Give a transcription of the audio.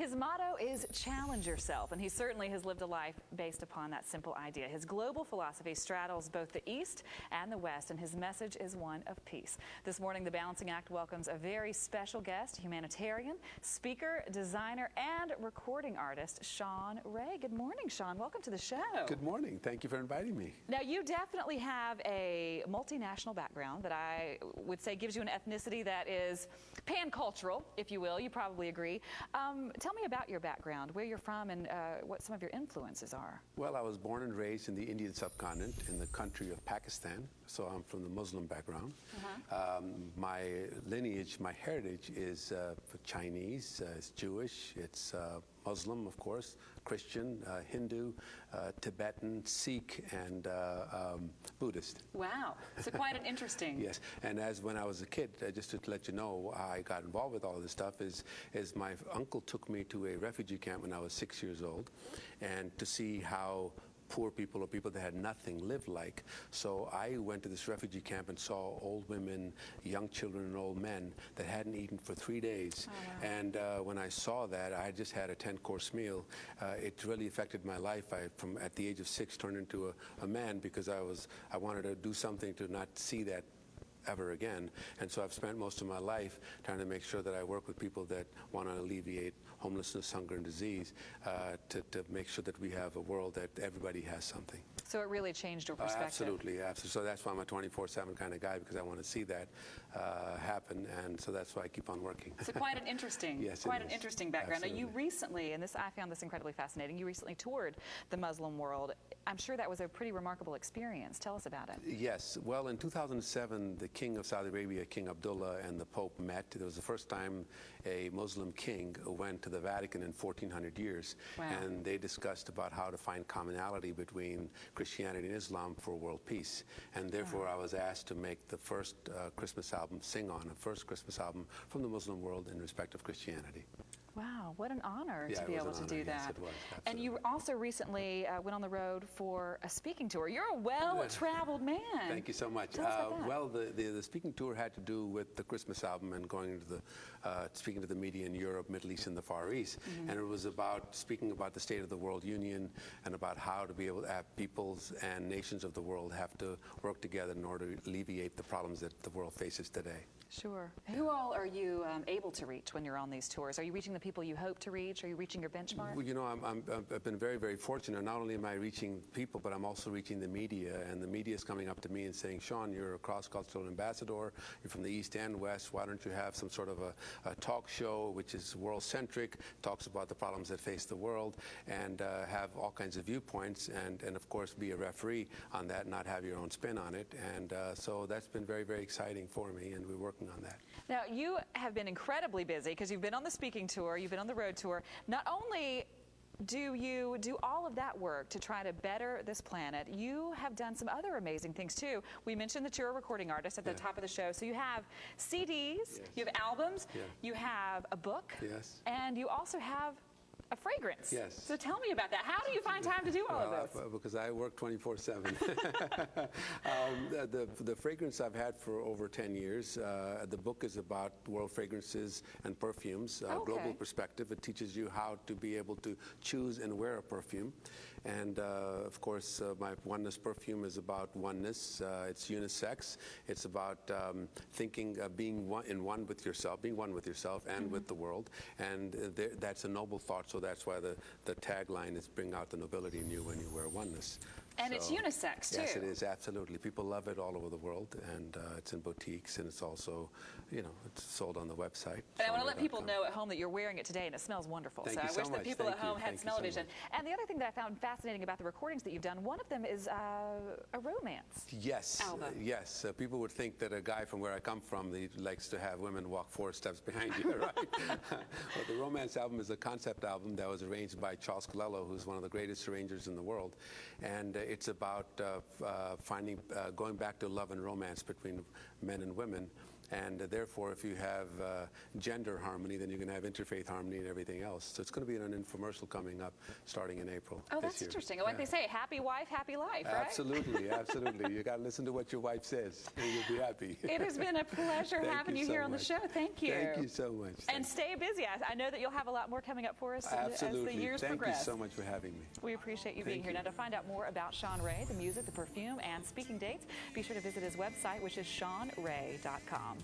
His motto is challenge yourself, and he certainly has lived a life based upon that simple idea. His global philosophy straddles both the East and the West, and his message is one of peace. This morning, the Balancing Act welcomes a very special guest, humanitarian, speaker, designer, and recording artist, Shawn Rae. Good morning, Shawn. Welcome to the show. Good morning. Thank you for inviting me. Now, you definitely have a multinational background that I would say gives you an ethnicity that is pan-cultural, if you will. You probably agree. Tell me about your background, where you're from, and what some of your influences are. Well, I was born and raised in the Indian subcontinent in the country of Pakistan, so I'm from the Muslim background. My lineage, my heritage is Chinese, it's Jewish, it's Muslim, of course, Christian, Hindu, Tibetan, Sikh, and Buddhist. Wow, so quite an interesting. Yes, and when I was a kid, just to let you know how I got involved with all this stuff is my uncle took me to a refugee camp when I was 6 years old, and to see how poor people or people that had nothing lived like. So I went to this refugee camp and saw old women, young children, and old men that hadn't eaten for 3 days. Oh, wow. And when I saw that, I just had a 10-course meal. It really affected my life. From at the age of 6, turned into a man because I wanted to do something to not see that ever again. And so I've spent most of my life trying to make sure that I work with people that want to alleviate homelessness, hunger, and disease, to make sure that we have a world that everybody has something. So it really changed your perspective. Absolutely, absolutely. So that's why I'm a 24/7 kind of guy, because I want to see that happen, and so that's why I keep on working. So quite an interesting, yes, quite an interesting background. Absolutely. Now, you recently, and I found this incredibly fascinating, you recently toured the Muslim world. I'm sure that was a pretty remarkable experience. Tell us about it. Yes. Well, in 2007, the King of Saudi Arabia, King Abdullah, and the Pope met. It was the first time a Muslim king went to the Vatican in 1400 years. Wow. And they discussed about how to find commonality between Christianity and Islam for world peace. And therefore, I was asked to make the first Christmas album, Sing On, a first Christmas album from the Muslim world in respect of Christianity. Wow, what an honor to be able to do that. Yes, it was, and you also recently went on the road for a speaking tour. You're a well-traveled man. Thank you so much. Tell us about that. Well, the speaking tour had to do with the Christmas album and going into speaking to the media in Europe, Middle East, and the Far East. And it was about speaking about the state of the world union and about how to be able to have peoples and nations of the world have to work together in order to alleviate the problems that the world faces today. Sure. Who all are you able to reach when you're on these tours? Are you reaching the people you hope to reach? Are you reaching your benchmark? Well, you know, I've been very, very fortunate. Not only am I reaching people, but I'm also reaching the media. And the media is coming up to me and saying, Shawn, you're a cross-cultural ambassador. You're from the East and West. Why don't you have some sort of a talk show which is world-centric, talks about the problems that face the world, and have all kinds of viewpoints, and of course, be a referee on that, not have your own spin on it. And so that's been very, very exciting for me, and we're working on that. Now, you have been incredibly busy because you've been on the speaking tour, you've been on the road tour. Not only do you do all of that work to try to better this planet, you have done some other amazing things too. We mentioned that you're a recording artist at the top of the show. So you have CDs, you have albums, you have a book, and you also have a fragrance. Yes. So tell me about that. How do you find time to do all of this? Because I work 24/7. The fragrance I've had for over 10 years. The book is about world fragrances and perfumes, global perspective. It teaches you how to be able to choose and wear a perfume. And of course, my Oneness perfume is about oneness. It's unisex. It's about thinking, being one with yourself and with the world. And that's a noble thought. So that's why the tagline is "Bring out the nobility in you when you wear oneness." And it's unisex, too. Yes, it is, absolutely. People love it all over the world, and it's in boutiques, and it's also, you know, it's sold on the website. And I want to let people know at home that you're wearing it today, and it smells wonderful. Thank so you I wish that people at home had smell-o-vision. And the other thing that I found fascinating about the recordings that you've done, one of them is a romance album. Yes. People would think that a guy from where I come from, he likes to have women walk 4 steps behind you, right? But the romance album is a concept album that was arranged by Charles Colello, who's one of the greatest arrangers in the world. And it's about going back to love and romance between men and women. And therefore, if you have gender harmony, then you're going to have interfaith harmony and everything else. So it's going to be an infomercial coming up starting in April. Oh, this that's year. interesting. Like they say, happy wife, happy life, right? Absolutely, absolutely. You got to listen to what your wife says, and you'll be happy. It has been a pleasure having you so here on the much. show. Thank you. Thank you so much. And stay busy. I know that you'll have a lot more coming up for us as the years progress. Thank you so much for having me. We appreciate you being here. Now, to find out more about Shawn Rae, the music, the perfume, and speaking dates, be sure to visit his website, which is ShawnRae.com.